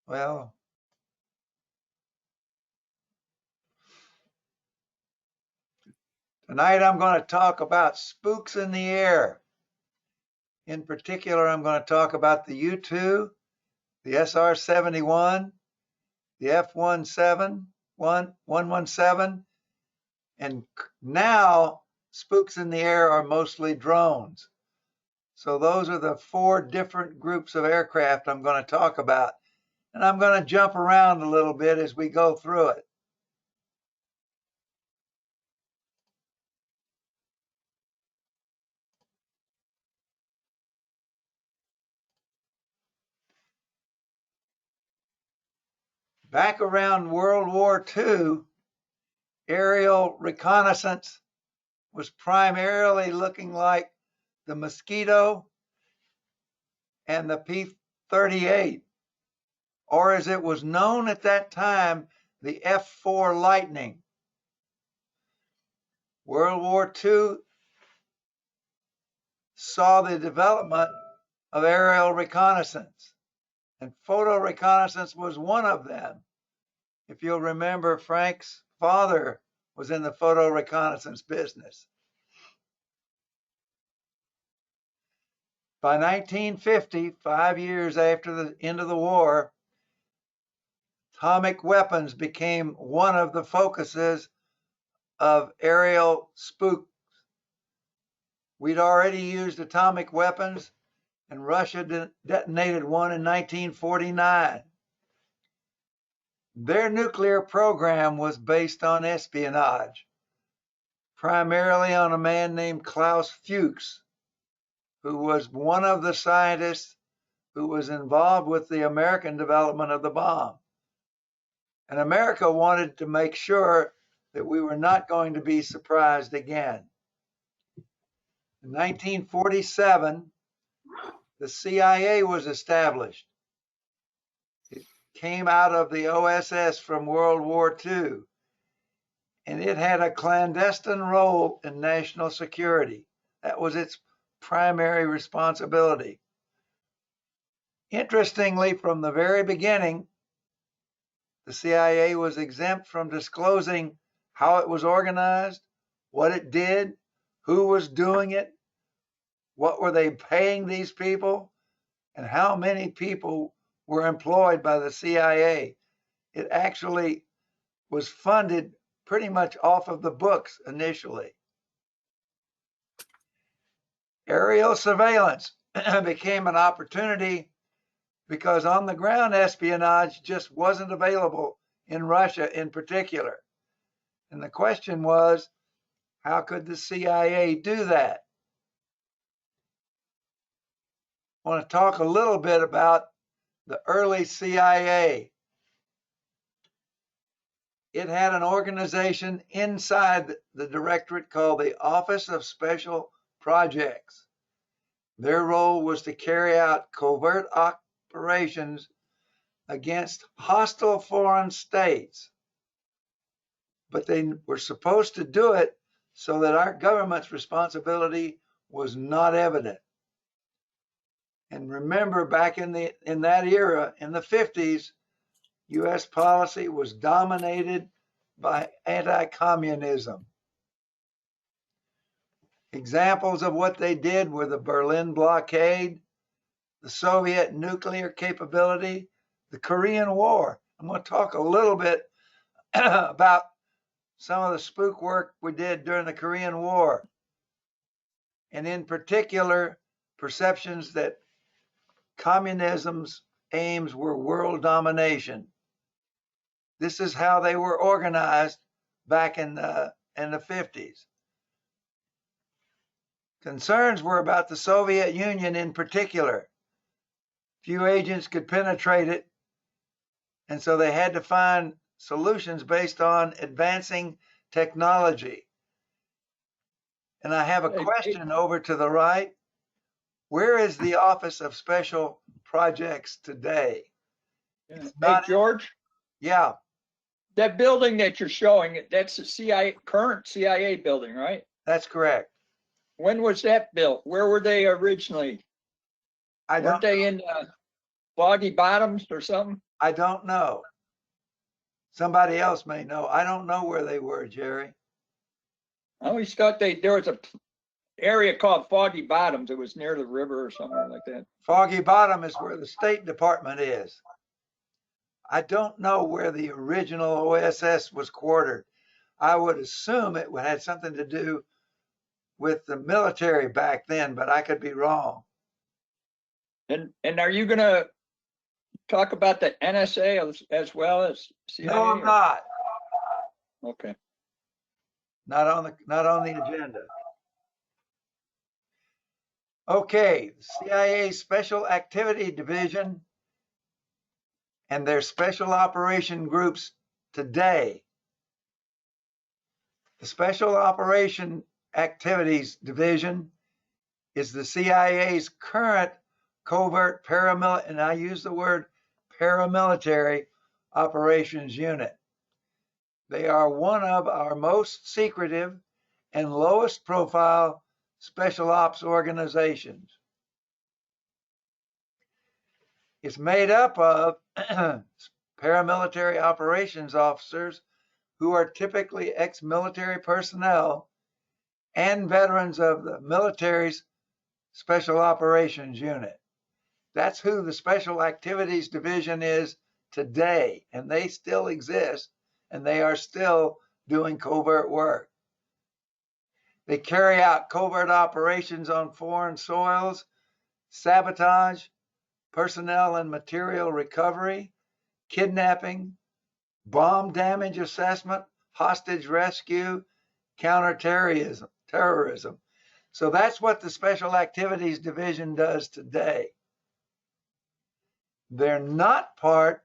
Well, tonight I'm going to talk about spooks in the air. In particular, I'm going to talk about the U-2, the SR-71, the F-117, and now spooks in the air are mostly drones. So those are the 4 different groups of aircraft I'm going to talk about. And I'm going to jump around a little bit as we go through it. Back around World War II, aerial reconnaissance was primarily looking like the Mosquito and the P-38, or as it was known at that time, the F-4 Lightning. World War II saw the development of aerial reconnaissance, and photo reconnaissance was one of them. If you'll remember, Frank's father was in the photo reconnaissance business. By 1950, 5 years after the end of the war, atomic weapons became one of the focuses of aerial spooks. We'd already used atomic weapons, and Russia detonated one in 1949. Their nuclear program was based on espionage, primarily on a man named Klaus Fuchs, who was one of the scientists who was involved with the American development of the bomb. And America wanted to make sure that we were not going to be surprised again. In 1947, the CIA was established. It came out of the OSS from World War II, and it had a clandestine role in national security. That was its primary responsibility. Interestingly, from the very beginning, the CIA was exempt from disclosing how it was organized, what it did, who was doing it, what were they paying these people, and how many people were employed by the CIA. It actually was funded pretty much off of the books initially. Aerial surveillance became an opportunity because on the ground espionage just wasn't available in Russia in particular. And the question was, how could the CIA do that? I want to talk a little bit about the early CIA. It had an organization inside the directorate called the Office of Special Projects. Their role was to carry out covert operations against hostile foreign states. But they were supposed to do it so that our government's responsibility was not evident. And remember, back in that era, in the 50s, US policy was dominated by anti-communism. Examples of what they did were the Berlin blockade, the Soviet nuclear capability, the Korean War. I'm going to talk a little bit about some of the spook work we did during the Korean War, and in particular, perceptions that communism's aims were world domination. This is how they were organized back in the 50s. Concerns were about the Soviet Union in particular. Few agents could penetrate it, and so they had to find solutions based on advancing technology. And I have a question over to the right. Where is the Office of Special Projects today? Hey, George? Yeah. That building that you're showing, that's the CIA, current CIA building, right? That's correct. When was that built? Where were they originally? Weren't they in Boggy Bottoms or something? I don't know. Somebody else may know. I don't know where they were, Jerry. I always thought there was a area called Foggy Bottoms. It was near the river or somewhere like that. Foggy Bottom is where the State Department is. I don't know where the original OSS was quartered. I would assume it had something to do with the military back then, but I could be wrong. And are you going to talk about the NSA as well as CIA? No, I'm not. Okay. Not on the agenda. Okay, CIA Special Activity Division and their special operation groups today. The Special Operation Activities Division is the CIA's current covert paramilitary, and I use the word paramilitary operations unit. They are one of our most secretive and lowest profile special ops organizations. It's made up of paramilitary operations officers who are typically ex-military personnel and veterans of the military's Special Operations Unit. That's who the Special Activities Division is today, and they still exist, and they are still doing covert work. They carry out covert operations on foreign soils, sabotage, personnel and material recovery, kidnapping, bomb damage assessment, hostage rescue, counterterrorism. So that's what the Special Activities Division does today. They're not part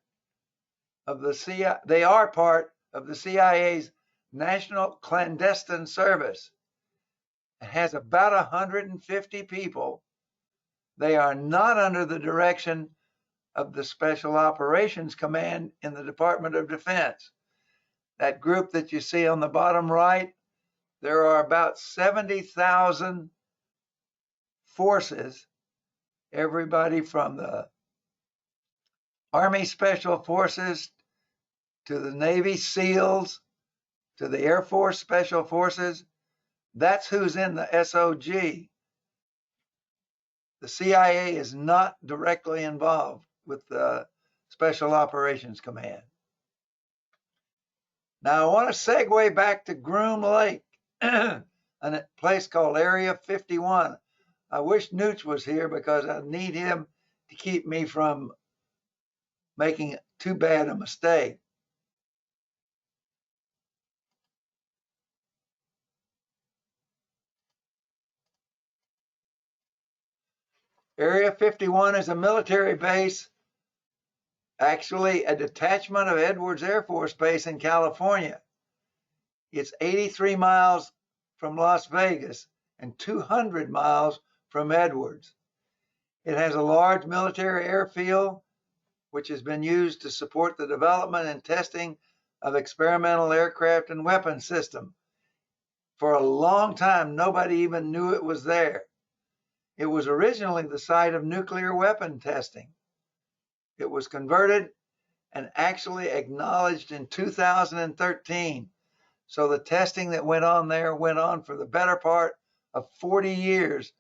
of the CIA. They are part of the CIA's National Clandestine Service. It has about 150 people. They are not under the direction of the Special Operations Command in the Department of Defense. That group that you see on the bottom right, there are about 70,000 forces, everybody from the Army Special Forces to the Navy SEALs to the Air Force Special Forces. That's who's in the SOG. The CIA is not directly involved with the Special Operations Command. Now I want to segue back to Groom Lake, a place called Area 51. I wish Nooch was here because I need him to keep me from making too bad a mistake. Area 51 is a military base, actually a detachment of Edwards Air Force Base in California. It's 83 miles from Las Vegas and 200 miles from Edwards. It has a large military airfield, which has been used to support the development and testing of experimental aircraft and weapon system. For a long time, nobody even knew it was there. It was originally the site of nuclear weapon testing. It was converted and actually acknowledged in 2013. So the testing that went on there went on for the better part of 40 years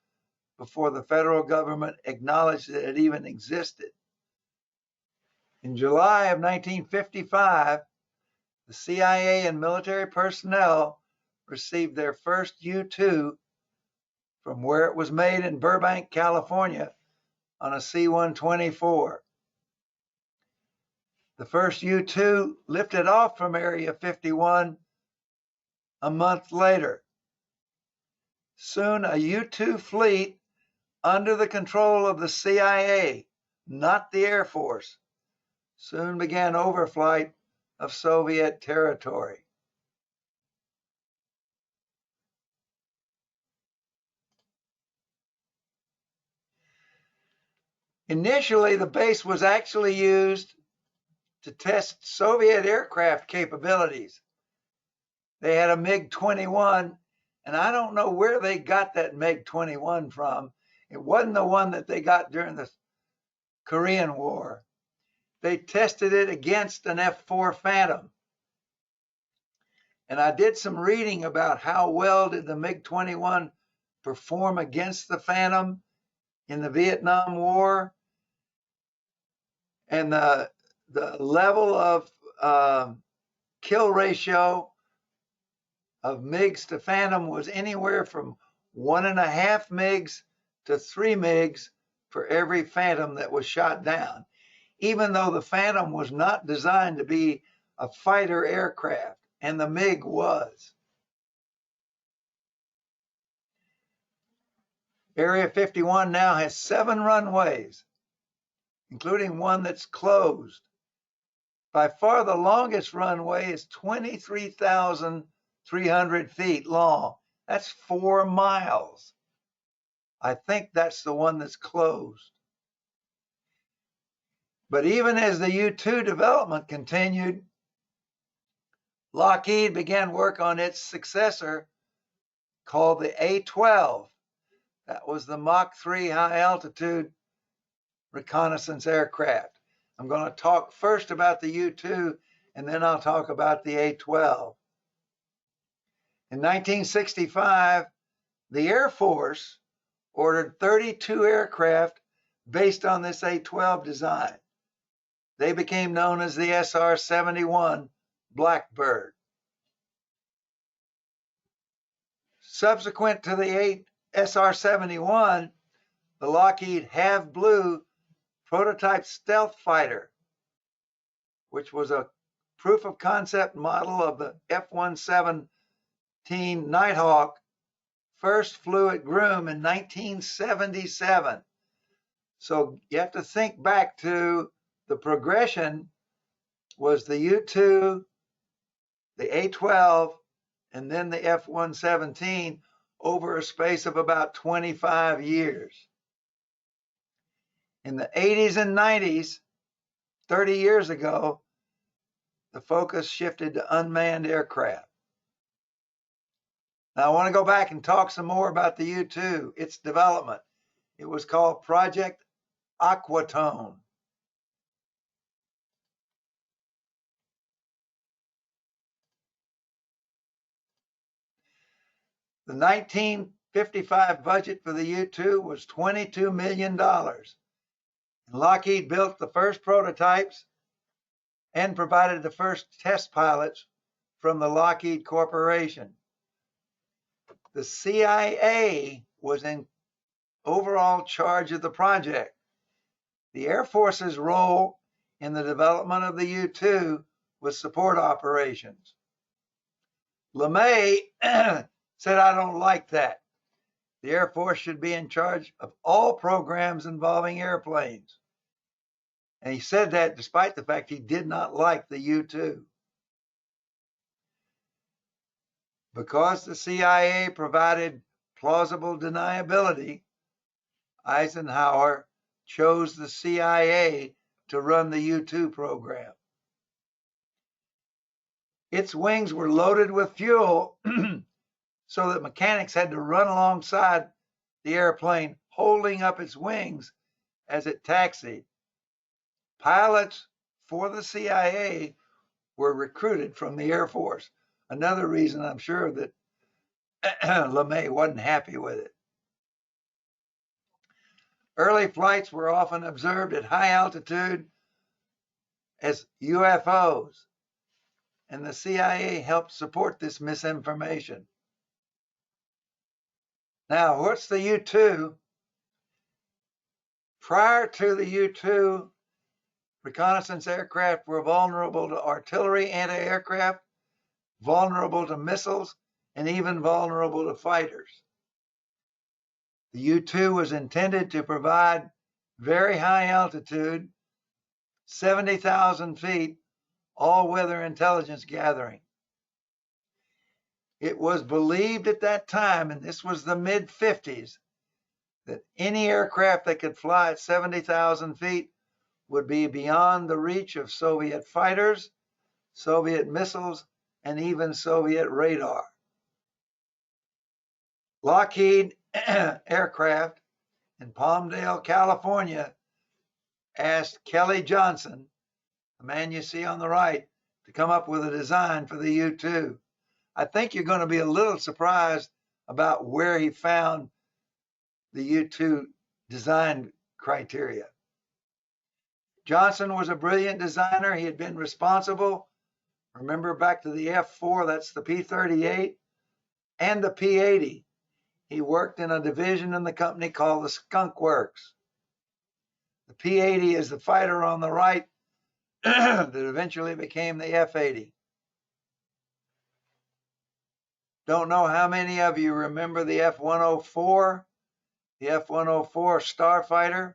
before the federal government acknowledged that it even existed. In July of 1955, the CIA and military personnel received their first U-2 from where it was made in Burbank, California on a C-124. The first U-2 lifted off from Area 51 a month later. Soon a U-2 fleet under the control of the CIA, not the Air Force, soon began overflight of Soviet territory. Initially, the base was actually used to test Soviet aircraft capabilities. They had a MiG-21, and I don't know where they got that MiG-21 from. It wasn't the one that they got during the Korean War. they tested it against an F-4 Phantom. And I did some reading about how well did the MiG-21 perform against the Phantom in the Vietnam War. And the level of kill ratio of MiGs to Phantom was anywhere from 1.5 MiGs to 3 MiGs for every Phantom that was shot down, even though the Phantom was not designed to be a fighter aircraft, and the MiG was. Area 51 now has 7 runways, including one that's closed. By far the longest runway is 23,300 feet long. That's 4 miles. I think that's the one that's closed. But even as the U-2 development continued, Lockheed began work on its successor called the A-12. That was the Mach 3 high altitude reconnaissance aircraft. I'm going to talk first about the U-2 and then I'll talk about the A-12. In 1965, the Air Force ordered 32 aircraft based on this A-12 design. They became known as the SR-71 Blackbird. Subsequent to the SR-71, the Lockheed Have Blue prototype stealth fighter, which was a proof of concept model of the F-117 Nighthawk, first flew at Groom in 1977. So you have to think back to the progression was the U-2, the A-12, and then the F-117 over a space of about 25 years. In the 80s and 90s, 30 years ago, the focus shifted to unmanned aircraft. Now I want to go back and talk some more about the U-2, its development. It was called Project Aquatone. The 1955 budget for the U-2 was $22 million. Lockheed built the first prototypes and provided the first test pilots from the Lockheed Corporation. The CIA was in overall charge of the project. The Air Force's role in the development of the U-2 was support operations. LeMay said, "I don't like that. The Air Force should be in charge of all programs involving airplanes." And he said that despite the fact he did not like the U-2. Because the CIA provided plausible deniability, Eisenhower chose the CIA to run the U-2 program. Its wings were loaded with fuel so that mechanics had to run alongside the airplane, holding up its wings as it taxied. Pilots for the CIA were recruited from the Air Force. Another reason I'm sure that LeMay wasn't happy with it. Early flights were often observed at high altitude as UFOs, and the CIA helped support this misinformation. Now, what's the U-2? Prior to the U-2, reconnaissance aircraft were vulnerable to artillery, anti-aircraft, vulnerable to missiles, and even vulnerable to fighters. The U-2 was intended to provide very high altitude, 70,000 feet, all-weather intelligence gathering. It was believed at that time, and this was the mid-50s, that any aircraft that could fly at 70,000 feet would be beyond the reach of Soviet fighters, Soviet missiles, and even Soviet radar. Lockheed Aircraft in Palmdale, California, asked Kelly Johnson, the man you see on the right, to come up with a design for the U-2. I think you're going to be a little surprised about where he found the U-2 design criteria. Johnson was a brilliant designer. He had been responsible, remember back to the F-4, that's the P-38, and the P-80. He worked in a division in the company called the Skunk Works. The P-80 is the fighter on the right that eventually became the F-80. Don't know how many of you remember the F-104, the F-104 Starfighter.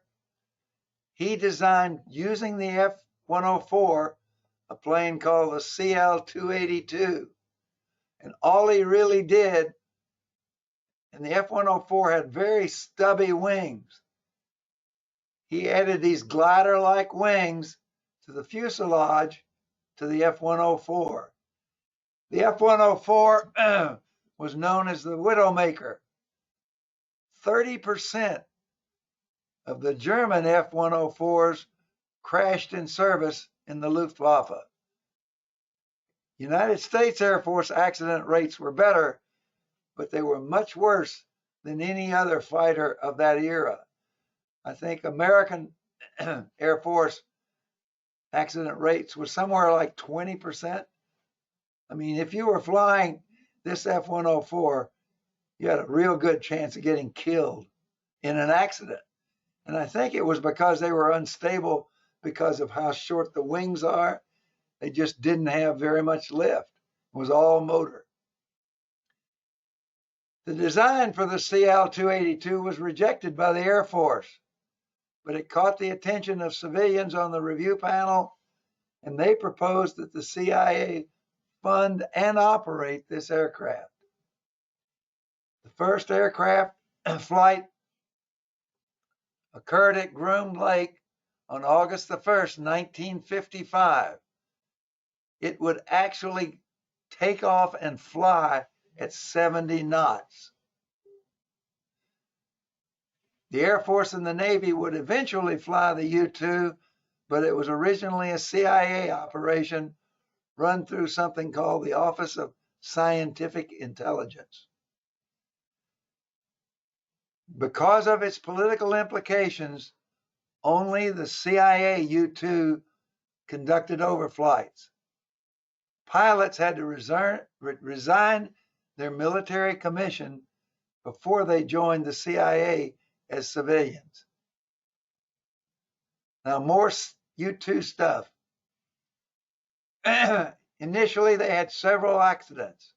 He designed, using the F-104, a plane called the CL-282. And all he really did, and the F-104 had very stubby wings. He added these glider-like wings to the fuselage to the F-104. The F-104 was known as the Widowmaker. 30% of the German F-104s crashed in service in the Luftwaffe. United States Air Force accident rates were better, but they were much worse than any other fighter of that era. I think American Air Force accident rates were somewhere like 20%. I mean, if you were flying this F-104, you had a real good chance of getting killed in an accident. And I think it was because they were unstable because of how short the wings are. They just didn't have very much lift. It was all motor. The design for the CL-282 was rejected by the Air Force, but it caught the attention of civilians on the review panel, and they proposed that the CIA fund and operate this aircraft. The first aircraft flight occurred at Groom Lake on August the 1st, 1955. It would actually take off and fly at 70 knots. The Air Force and the Navy would eventually fly the U-2, but it was originally a CIA operation run through something called the Office of Scientific Intelligence. Because of its political implications, only the CIA U-2 conducted overflights. Pilots had to resign their military commission before they joined the CIA as civilians. Now, more U-2 stuff. Initially, they had several accidents.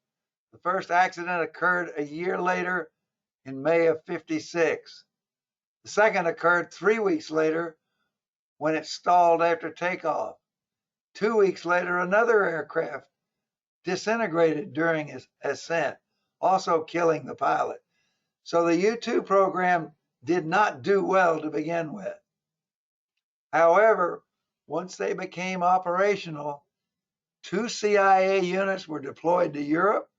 The first accident occurred a year later in May of '56. The second occurred 3 weeks later when it stalled after takeoff. 2 weeks later, another aircraft disintegrated during its ascent, also killing the pilot. So the U-2 program did not do well to begin with. However, once they became operational, 2 CIA units were deployed to Europe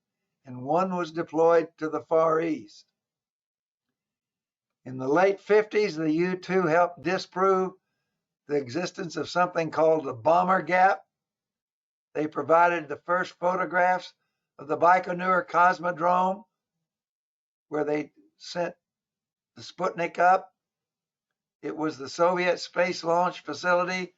and 1 was deployed to the Far East. In the late 50s, the U-2 helped disprove the existence of something called the bomber gap. They provided the first photographs of the Baikonur Cosmodrome, where they sent the Sputnik up. It was the Soviet space launch facility,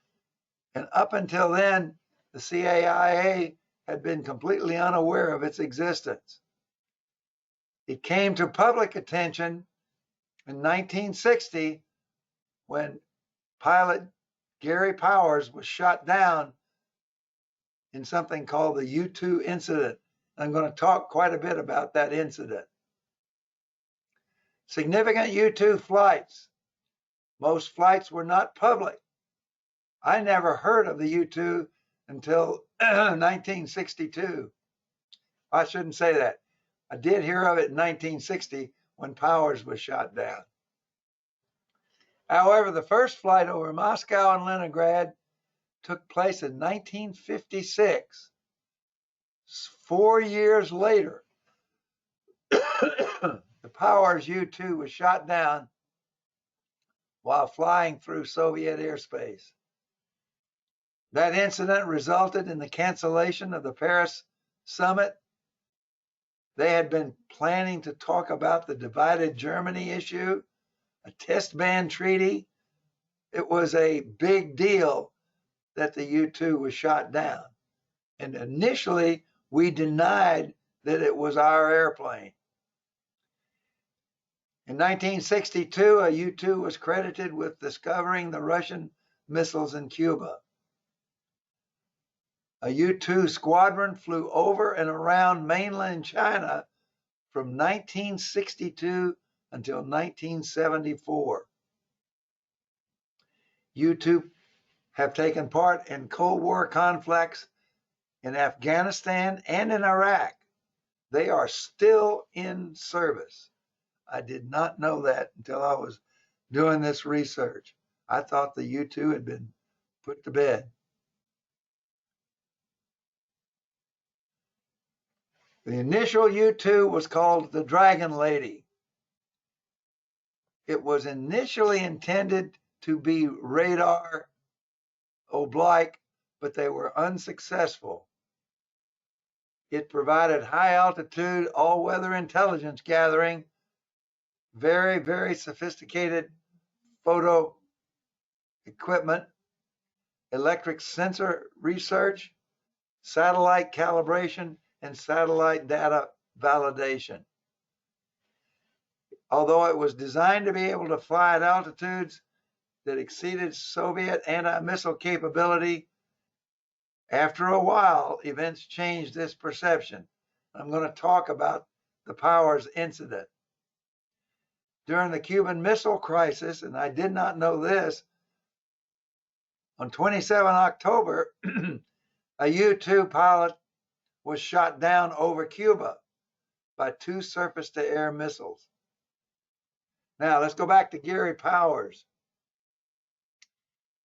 and up until then, the CIA had been completely unaware of its existence. It came to public attention in 1960 when pilot Gary Powers was shot down in something called the U-2 incident. I'm going to talk quite a bit about that incident. Significant U-2 flights. Most flights were not public. I never heard of the U-2 until 1962. I shouldn't say that. I did hear of it in 1960 when Powers was shot down. However, the first flight over Moscow and Leningrad took place in 1956. 4 years later, the Powers U-2 was shot down while flying through Soviet airspace. That incident resulted in the cancellation of the Paris summit. They had been planning to talk about the divided Germany issue, a test ban treaty. It was a big deal that the U-2 was shot down. And initially, we denied that it was our airplane. In 1962, a U-2 was credited with discovering the Russian missiles in Cuba. A U-2 squadron flew over and around mainland China from 1962 until 1974. U-2 have taken part in Cold War conflicts in Afghanistan and in Iraq. They are still in service. I did not know that until I was doing this research. I thought the U-2 had been put to bed. The initial U-2 was called the Dragon Lady. It was initially intended to be radar oblique, but they were unsuccessful. It provided high altitude, all weather intelligence gathering, very, very sophisticated photo equipment, electric sensor research, satellite calibration, and satellite data validation. Although it was designed to be able to fly at altitudes that exceeded Soviet anti-missile capability, after a while, events changed this perception. I'm going to talk about the Powers incident. During the Cuban Missile Crisis, and I did not know this, on 27 October, a U-2 pilot was shot down over Cuba by 2 surface-to-air missiles. Now, let's go back to Gary Powers.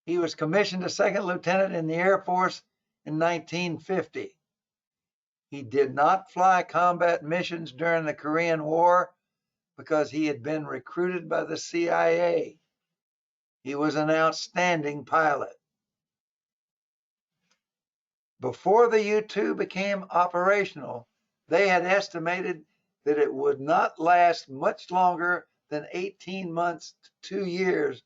He was commissioned a second lieutenant in the Air Force in 1950. He did not fly combat missions during the Korean War because he had been recruited by the CIA. He was an outstanding pilot. Before the U-2 became operational, they had estimated that it would not last much longer than 18 months to 2 years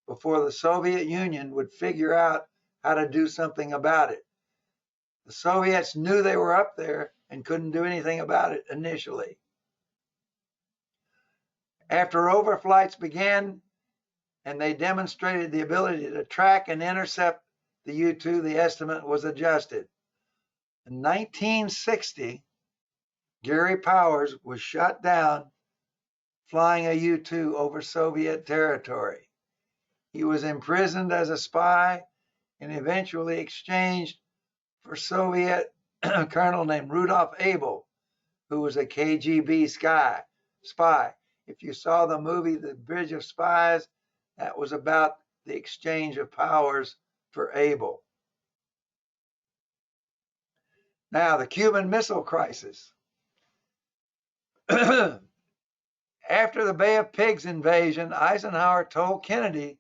before the Soviet Union would figure out how to do something about it. The Soviets knew they were up there and couldn't do anything about it initially. After overflights began and they demonstrated the ability to track and intercept the U-2, the estimate was adjusted. In 1960, Gary Powers was shot down flying a U-2 over Soviet territory. He was imprisoned as a spy and eventually exchanged for Soviet colonel named Rudolf Abel, who was a KGB spy. If you saw the movie The Bridge of Spies, that was about the exchange of Powers for Abel. Now, the Cuban Missile Crisis. After the Bay of Pigs invasion, Eisenhower told Kennedy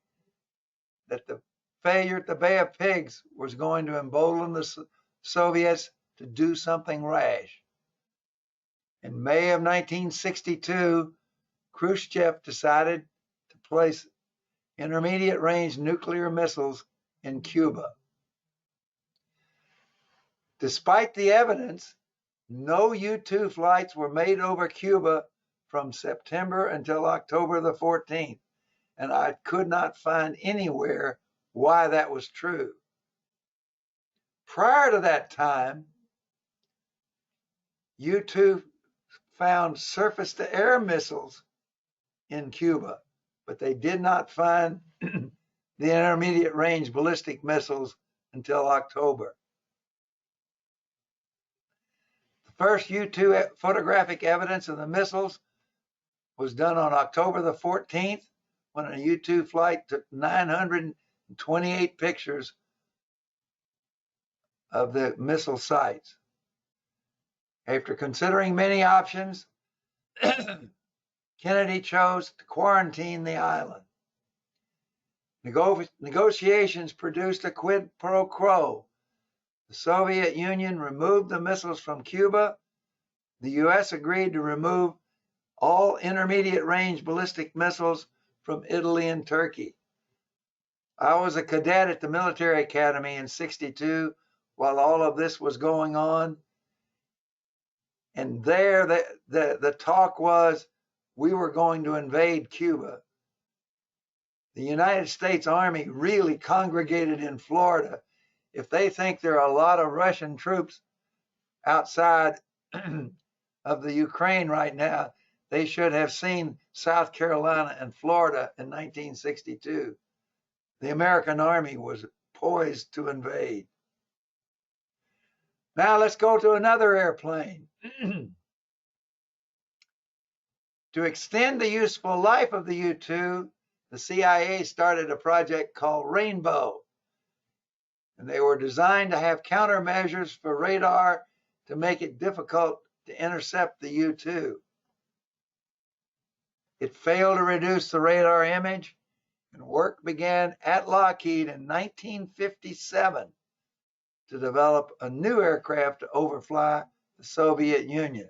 that the failure at the Bay of Pigs was going to embolden the Soviets to do something rash. In May of 1962, Khrushchev decided to place intermediate range nuclear missiles in Cuba. Despite the evidence, no U-2 flights were made over Cuba from September until October the 14th, and I could not find anywhere why that was true. Prior to that time, U-2 found surface-to-air missiles in Cuba, but they did not find the intermediate range ballistic missiles until October. The first U-2 photographic evidence of the missiles was done on October the 14th when a U-2 flight took 928 pictures of the missile sites. After considering many options, Kennedy chose to quarantine the island. Negotiations produced a quid pro quo. The Soviet Union removed the missiles from Cuba. The U.S. agreed to remove all intermediate range ballistic missiles from Italy and Turkey. I was a cadet at the military academy in '62 while all of this was going on. And there the talk was we were going to invade Cuba. The United States Army really congregated in Florida. If they think there are a lot of Russian troops outside of the Ukraine right now, they should have seen South Carolina and Florida in 1962. The American Army was poised to invade. Now let's go to another airplane. To extend the useful life of the U-2, the CIA started a project called Rainbow. And they were designed to have countermeasures for radar to make it difficult to intercept the U-2. It failed to reduce the radar image, and work began at Lockheed in 1957 to develop a new aircraft to overfly the Soviet Union.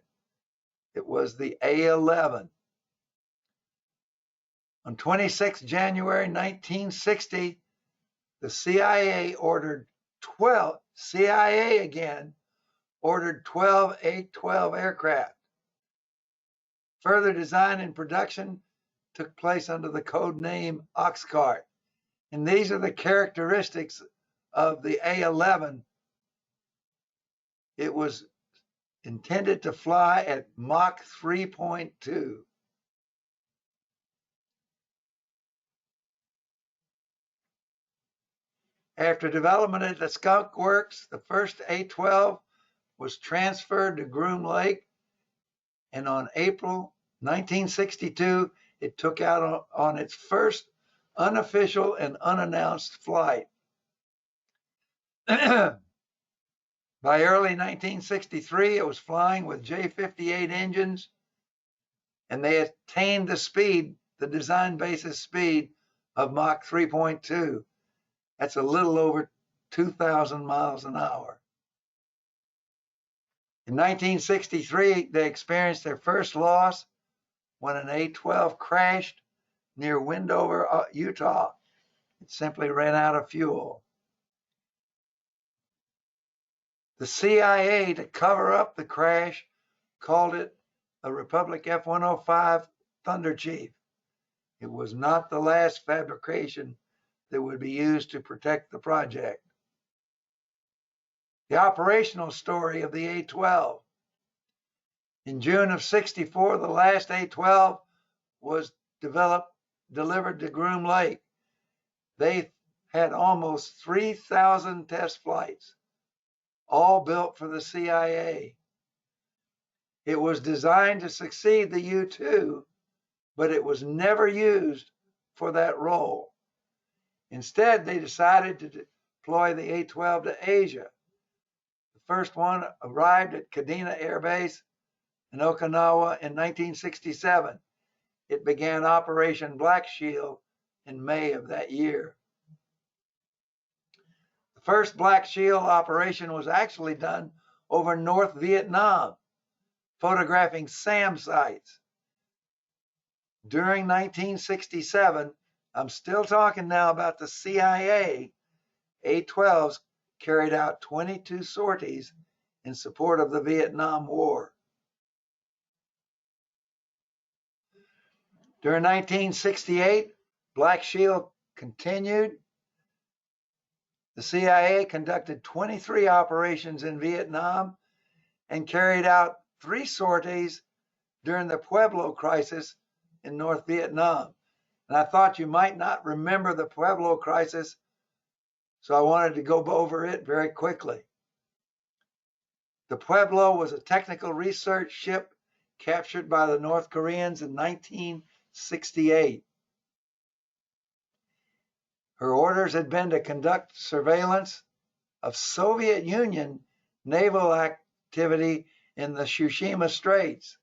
It was the A-11. On 26 January 1960, the CIA ordered 12 A-12 aircraft. Further design and production took place under the code name Oxcart. And these are the characteristics of the A-11. It was intended to fly at Mach 3.2. After development at the Skunk Works, the first A-12 was transferred to Groom Lake, and on April 1962, it took out on its first unofficial and unannounced flight. By early 1963, it was flying with J-58 engines, and they attained the design basis speed of Mach 3.2. That's a little over 2,000 miles an hour. In 1963, they experienced their first loss when an A-12 crashed near Wendover, Utah. It simply ran out of fuel. The CIA, to cover up the crash, called it a Republic F-105 Thunder Chief. It was not the last fabrication that would be used to protect the project. The operational story of the A-12. In June of '64, the last A-12 was delivered to Groom Lake. They had almost 3,000 test flights, all built for the CIA. It was designed to succeed the U-2, but it was never used for that role. Instead, they decided to deploy the A-12 to Asia. The first one arrived at Kadena Air Base in Okinawa in 1967. It began Operation Black Shield in May of that year. The first Black Shield operation was actually done over North Vietnam, photographing SAM sites. During 1967, I'm still talking now about the CIA, A-12s carried out 22 sorties in support of the Vietnam War. During 1968, Black Shield continued. The CIA conducted 23 operations in Vietnam and carried out 3 sorties during the Pueblo Crisis in North Vietnam. And I thought you might not remember the Pueblo Crisis, so I wanted to go over it very quickly. The Pueblo was a technical research ship captured by the North Koreans in 1968. Her orders had been to conduct surveillance of Soviet Union naval activity in the Tsushima Straits.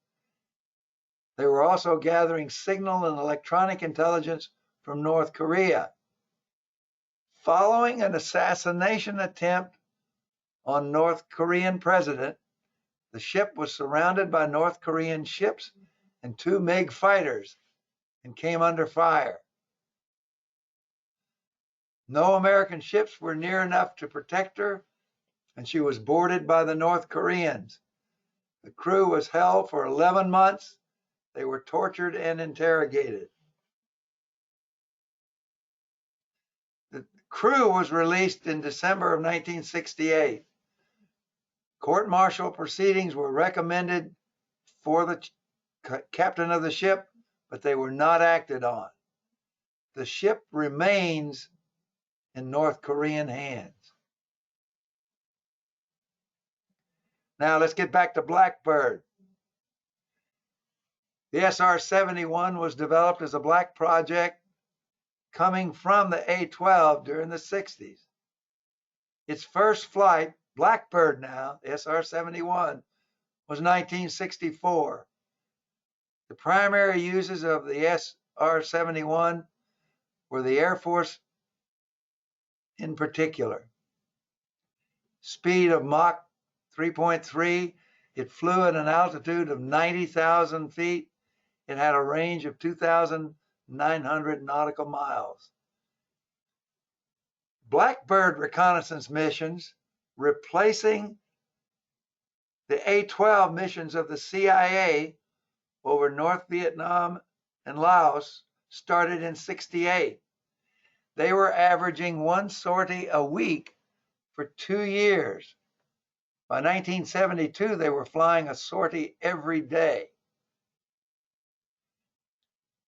They were also gathering signal and electronic intelligence from North Korea. Following an assassination attempt on North Korean president, the ship was surrounded by North Korean ships and 2 MiG fighters and came under fire. No American ships were near enough to protect her, and she was boarded by the North Koreans. The crew was held for 11 months. They were tortured and interrogated. The crew was released in December of 1968. Court-martial proceedings were recommended for the captain of the ship, but they were not acted on. The ship remains in North Korean hands. Now let's get back to Blackbird. The SR-71 was developed as a black project coming from the A-12 during the 60s. Its first flight, Blackbird now, the SR-71, was 1964. The primary uses of the SR-71 were the Air Force in particular. Speed of Mach 3.3, it flew at an altitude of 90,000 feet. It had a range of 2,900 nautical miles. Blackbird reconnaissance missions, replacing the A-12 missions of the CIA over North Vietnam and Laos, started in '68. They were averaging 1 sortie a week for 2 years. By 1972, they were flying a sortie every day.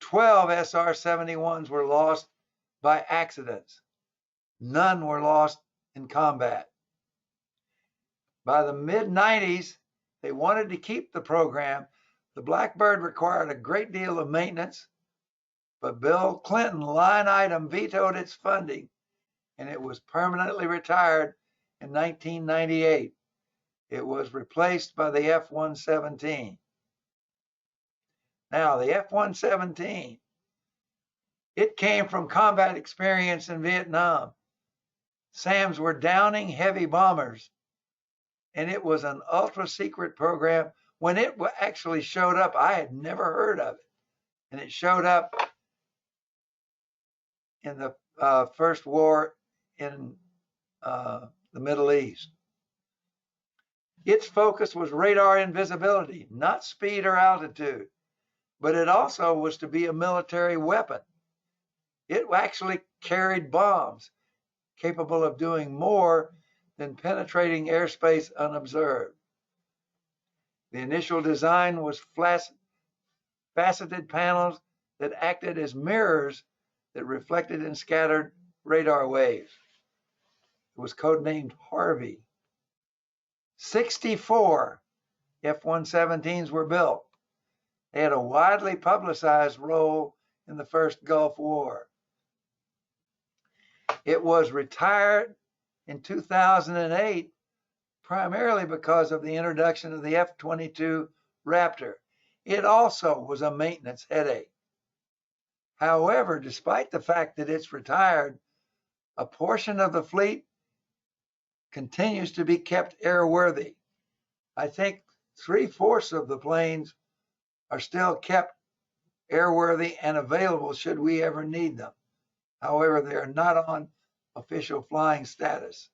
12 SR-71s were lost by accidents. None were lost in combat. By the mid-90s, they wanted to keep the program. The Blackbird required a great deal of maintenance, but Bill Clinton line item vetoed its funding, and it was permanently retired in 1998. It was replaced by the F-117. Now, the F-117, it came from combat experience in Vietnam. SAMs were downing heavy bombers, and it was an ultra-secret program. When it actually showed up, I had never heard of it, and it showed up in the first war in the Middle East. Its focus was radar invisibility, not speed or altitude, but it also was to be a military weapon. It actually carried bombs capable of doing more than penetrating airspace unobserved. The initial design was faceted panels that acted as mirrors that reflected and scattered radar waves. It was codenamed Harvey. 64 F-117s were built. They had a widely publicized role in the first Gulf War. It was retired in 2008 primarily because of the introduction of the F-22 Raptor. It also was a maintenance headache. However, despite the fact that it's retired, a portion of the fleet continues to be kept airworthy. I think 3/4 of the planes are still kept airworthy and available should we ever need them. However, they are not on official flying status.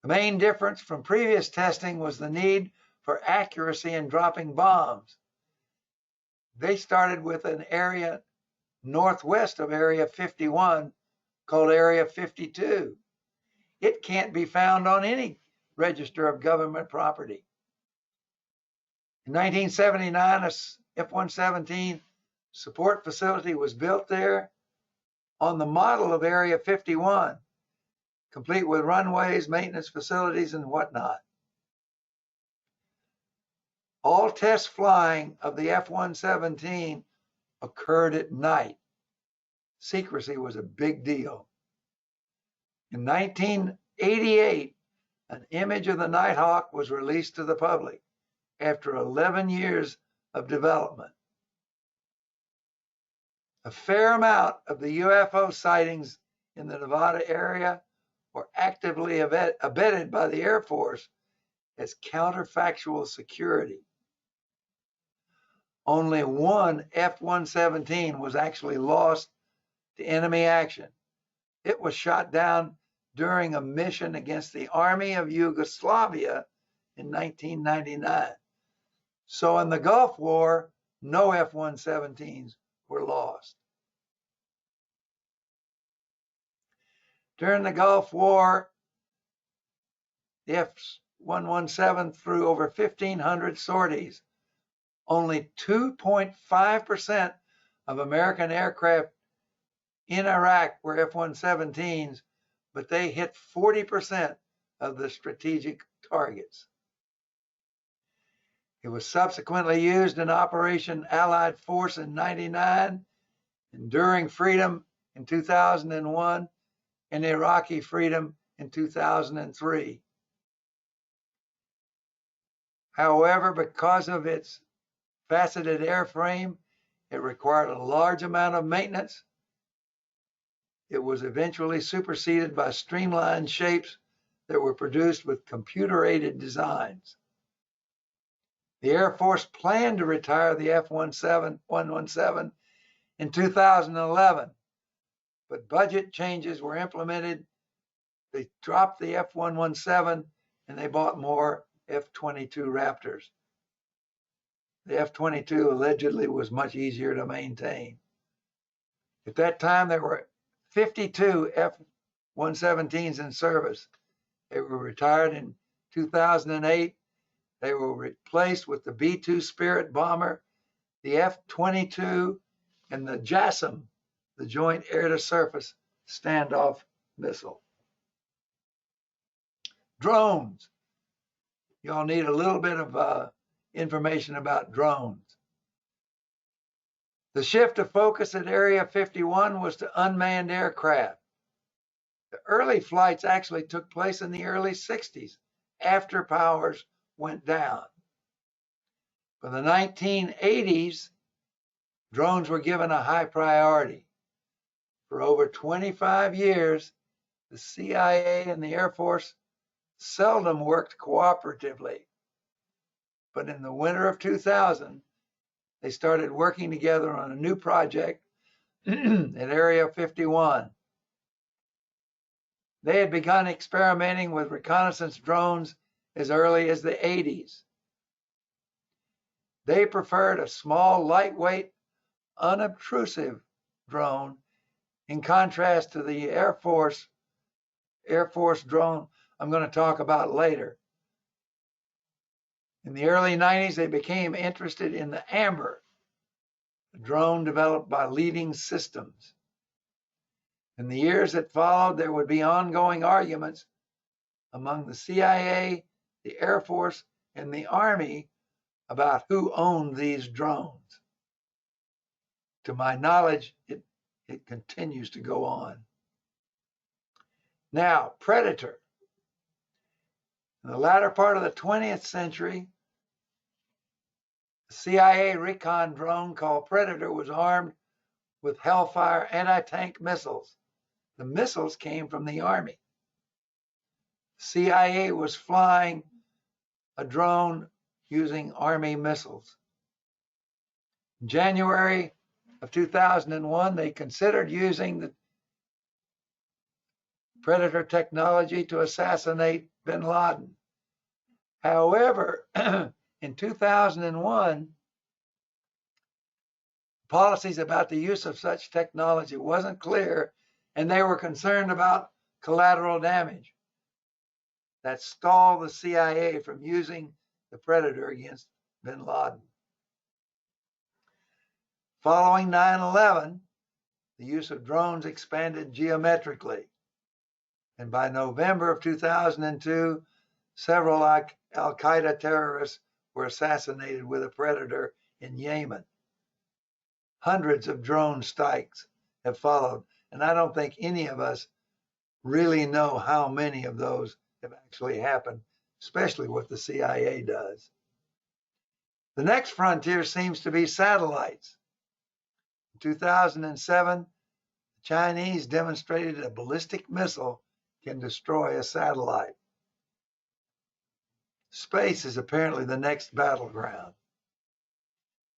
The main difference from previous testing was the need for accuracy in dropping bombs. They started with an area northwest of Area 51 called Area 52. It can't be found on any register of government property. In 1979, a F-117 support facility was built there on the model of Area 51, complete with runways, maintenance facilities, and whatnot. All test flying of the F-117 occurred at night. Secrecy was a big deal. In 1988, an image of the Nighthawk was released to the public after 11 years of development. A fair amount of the UFO sightings in the Nevada area were actively abetted by the Air Force as counterfactual security. Only one F-117 was actually lost to enemy action. It was shot down during a mission against the Army of Yugoslavia in 1999. So in the Gulf War, no F-117s were lost. During the Gulf War, the F-117 flew over 1,500 sorties. Only 2.5% of American aircraft in Iraq were F-117s, but they hit 40% of the strategic targets. It was subsequently used in Operation Allied Force in 99, Enduring Freedom in 2001, and Iraqi Freedom in 2003. However, because of its faceted airframe, it required a large amount of maintenance. It was eventually superseded by streamlined shapes that were produced with computer-aided designs. The Air Force planned to retire the F-117 in 2011, but budget changes were implemented. They dropped the F-117 and they bought more F-22 Raptors. The F-22 allegedly was much easier to maintain. At that time, there were 52 F-117s in service. They were retired in 2008. They were replaced with the B-2 Spirit bomber, the F-22, and the JASSM, the Joint Air-to-Surface Standoff Missile. Drones. Y'all need a little bit of information about drones. The shift of focus at Area 51 was to unmanned aircraft. The early flights actually took place in the early 60s, after powers went down. For the 1980s, drones were given a high priority. For over 25 years, the CIA and the Air Force seldom worked cooperatively. But in the winter of 2000, they started working together on a new project at Area 51. They had begun experimenting with reconnaissance drones as early as the 80s. They preferred a small, lightweight, unobtrusive drone in contrast to the Air Force drone I'm going to talk about later. In the early 90s, they became interested in the Amber, a drone developed by Leading Systems. In the years that followed, there would be ongoing arguments among the CIA, the Air Force, and the Army about who owned these drones. To my knowledge, it continues to go on. Now, Predator. In the latter part of the 20th century, the CIA recon drone called Predator was armed with Hellfire anti-tank missiles. The missiles came from the Army. The CIA was flying a drone using Army missiles. In January of 2001, they considered using the Predator technology to assassinate bin Laden. However, in 2001, policies about the use of such technology wasn't clear, and they were concerned about collateral damage. That stalled the CIA from using the Predator against bin Laden. Following 9/11, the use of drones expanded geometrically. And by November of 2002, several Al-Qaeda terrorists were assassinated with a Predator in Yemen. Hundreds of drone strikes have followed, and I don't think any of us really know how many of those have actually happened, especially what the CIA does. The next frontier seems to be satellites. 2007, the Chinese demonstrated a ballistic missile can destroy a satellite. Space is apparently the next battleground.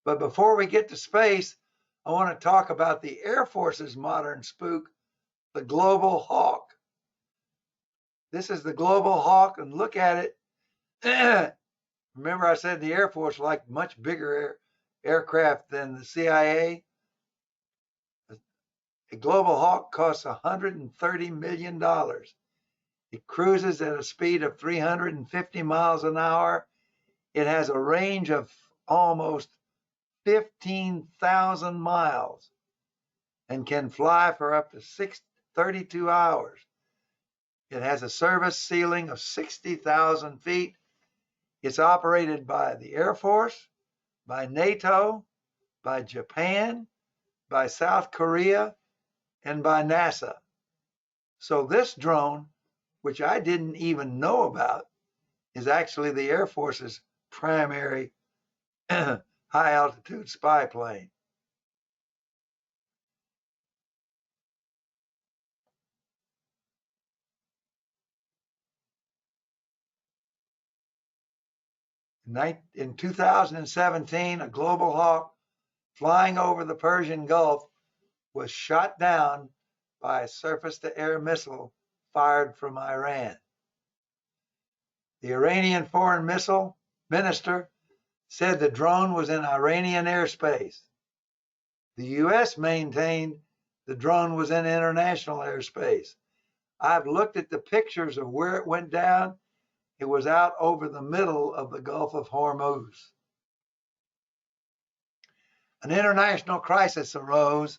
But before we get to space, I want to talk about the Air Force's modern spook, the Global Hawk. This is the Global Hawk, and look at it. Remember I said the Air Force liked much bigger aircraft than the CIA? The Global Hawk costs $130 million. It cruises at a speed of 350 miles an hour. It has a range of almost 15,000 miles and can fly for up to 32 hours. It has a service ceiling of 60,000 feet. It's operated by the Air Force, by NATO, by Japan, by South Korea, and by NASA. So this drone, which I didn't even know about, is actually the Air Force's primary high altitude spy plane. In 2017, a Global Hawk flying over the Persian Gulf was shot down by a surface-to-air missile fired from Iran. The Iranian foreign missile minister said the drone was in Iranian airspace. The U.S. maintained the drone was in international airspace. I've looked at the pictures of where it went down. It was out over the middle of the Gulf of Hormuz. An international crisis arose.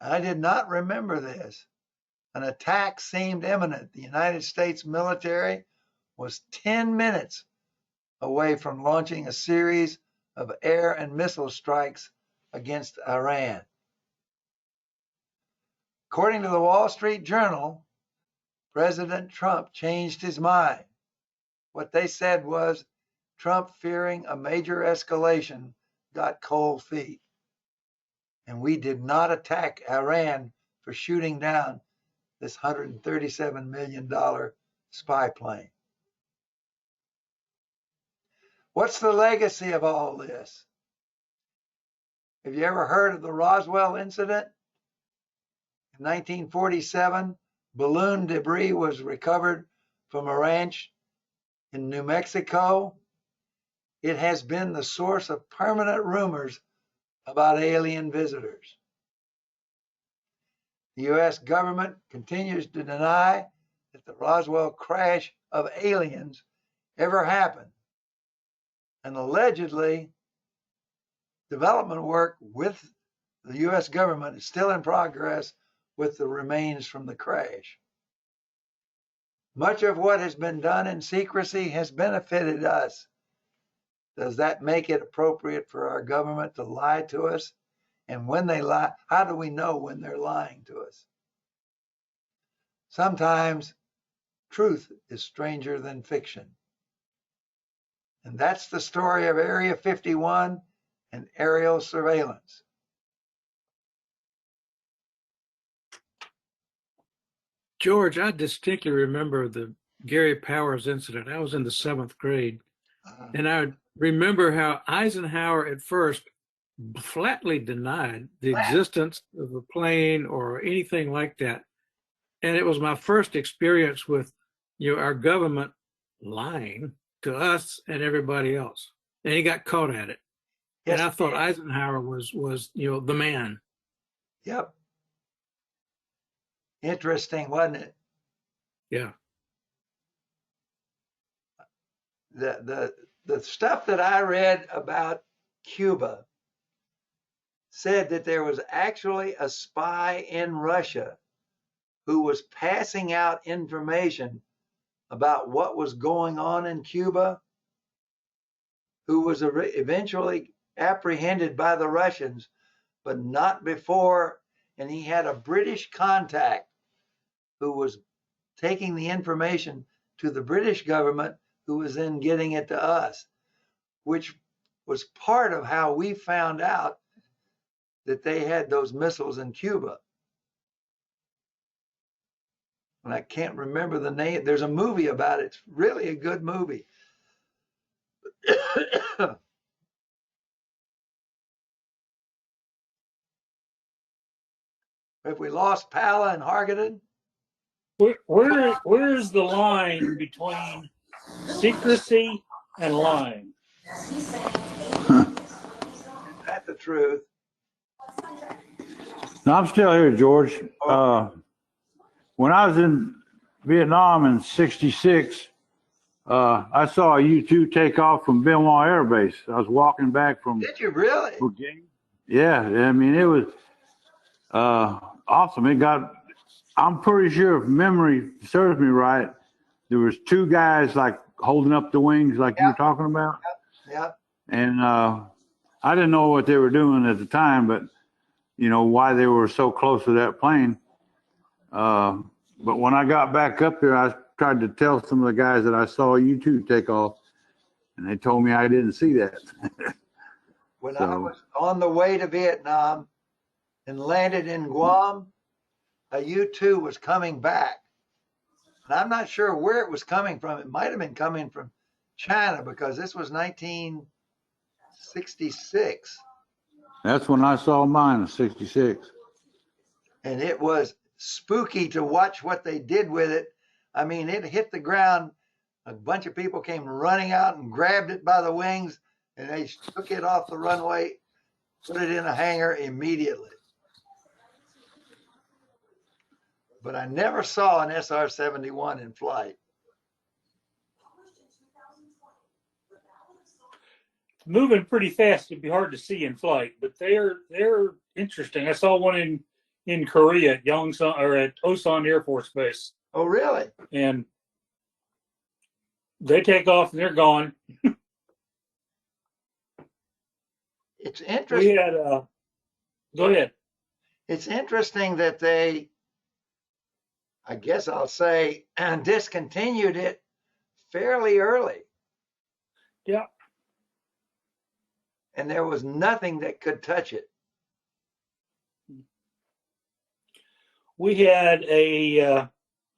I did not remember this. An attack seemed imminent. The United States military was 10 minutes away from launching a series of air and missile strikes against Iran. According to the Wall Street Journal, President Trump changed his mind. What they said was Trump, fearing a major escalation, got cold feet. And we did not attack Iran for shooting down this $137 million spy plane. What's the legacy of all this? Have you ever heard of the Roswell Incident? In 1947, balloon debris was recovered from a ranch in New Mexico. It has been the source of permanent rumors about alien visitors. The U.S. government continues to deny that the Roswell crash of aliens ever happened. And allegedly, development work with the U.S. government is still in progress with the remains from the crash. Much of what has been done in secrecy has benefited us. Does that make it appropriate for our government to lie to us? And when they lie, how do we know when they're lying to us? Sometimes truth is stranger than fiction. And that's the story of Area 51 and aerial surveillance. George, I distinctly remember the Gary Powers incident. I was in the 7th grade, and I remember how Eisenhower at first flatly denied the existence of a plane or anything like that. And it was my first experience with, our government lying to us and everybody else. And he got caught at it. Yes, and I thought Eisenhower was the man. Yep. Interesting, wasn't it? Yeah. The stuff that I read about Cuba said that there was actually a spy in Russia who was passing out information about what was going on in Cuba, who was eventually apprehended by the Russians, but not before. And he had a British contact who was taking the information to the British government, who was then getting it to us, which was part of how we found out that they had those missiles in Cuba. And I can't remember the name. There's a movie about it. It's really a good movie. If we lost Pala and Hargadon? Where is the line between secrecy and lying? Is that the truth? No, I'm still here, George. When I was in Vietnam in '66, I saw a U-2 take off from Belmont Air Base. I was walking back from. Did you really? Yeah, I mean, it was awesome. I'm pretty sure if memory serves me right, there was two guys like holding up the wings like you were talking about. Yeah. And I didn't know what they were doing at the time, but you know, why they were so close to that plane. But when I got back up there, I tried to tell some of the guys that I saw U-2 take off, and they told me I didn't see that. When I was on the way to Vietnam and landed in Guam, a U-2 was coming back. And I'm not sure where it was coming from. It might have been coming from China because this was 1966. That's when I saw mine in '66. And it was spooky to watch what they did with it. I mean, it hit the ground. A bunch of people came running out and grabbed it by the wings, and they took it off the runway, put it in a hangar immediately. But I never saw an SR-71 in flight. Moving pretty fast, it'd be hard to see in flight, but they're interesting. I saw one in Korea at Yongsan or at Osan Air Force Base. Oh, really? And they take off and they're gone. It's interesting. We had go ahead. It's interesting that they, I guess I'll say, discontinued it fairly early. Yeah. And there was nothing that could touch it. We had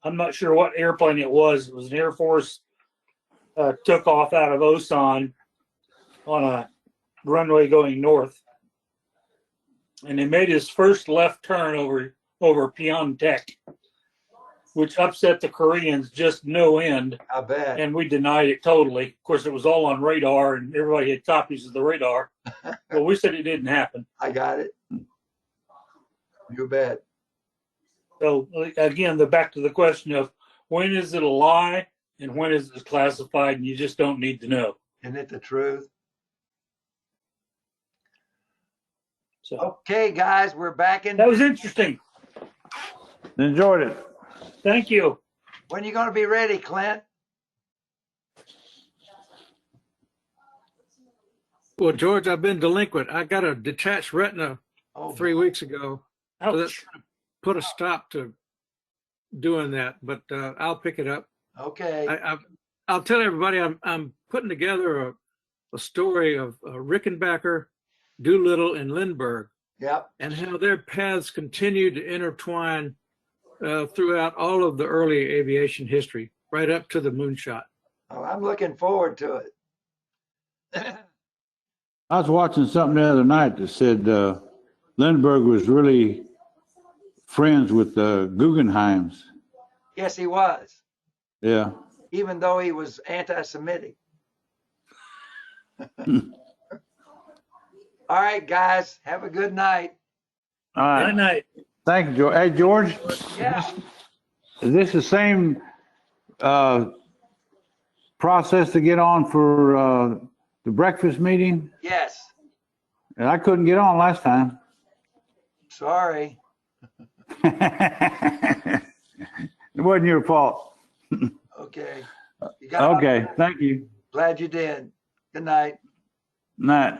I'm not sure what airplane it was. It was an Air Force, took off out of Osan on a runway going north. And he made his first left turn over Pyeongtaek, which upset the Koreans just no end. I bet. And we denied it totally. Of course, it was all on radar and everybody had copies of the radar. But we said it didn't happen. I got it. You bet. So again, back to the question of when is it a lie and when is it classified, and you just don't need to know. Isn't it the truth? So Okay, guys, we're back in. that was interesting. Enjoyed it. Thank you. When are you going to be ready, Clint? Well, George, I've been delinquent. I got a detached retina Oh, 3 weeks ago. So Ouch. that's put a stop to doing that, but I'll pick it up. okay. I'll tell everybody I'm putting together a story of Rickenbacker, Doolittle, and Lindbergh, Yep. and how their paths continue to intertwine throughout all of the early aviation history, right up to the moonshot. Oh, I'm looking forward to it. I was watching something the other night that said Lindbergh was really friends with the Guggenheims. Yes, he was, Yeah. even though he was anti-Semitic. All right, guys, have a good night. All right. Good night. Thank you, George. Hey, George, Yeah. is this the same process to get on for the breakfast meeting? Yes. And I couldn't get on last time. Sorry. It wasn't your fault. Okay. You got Okay, thank you. Glad you did. Good night. Night.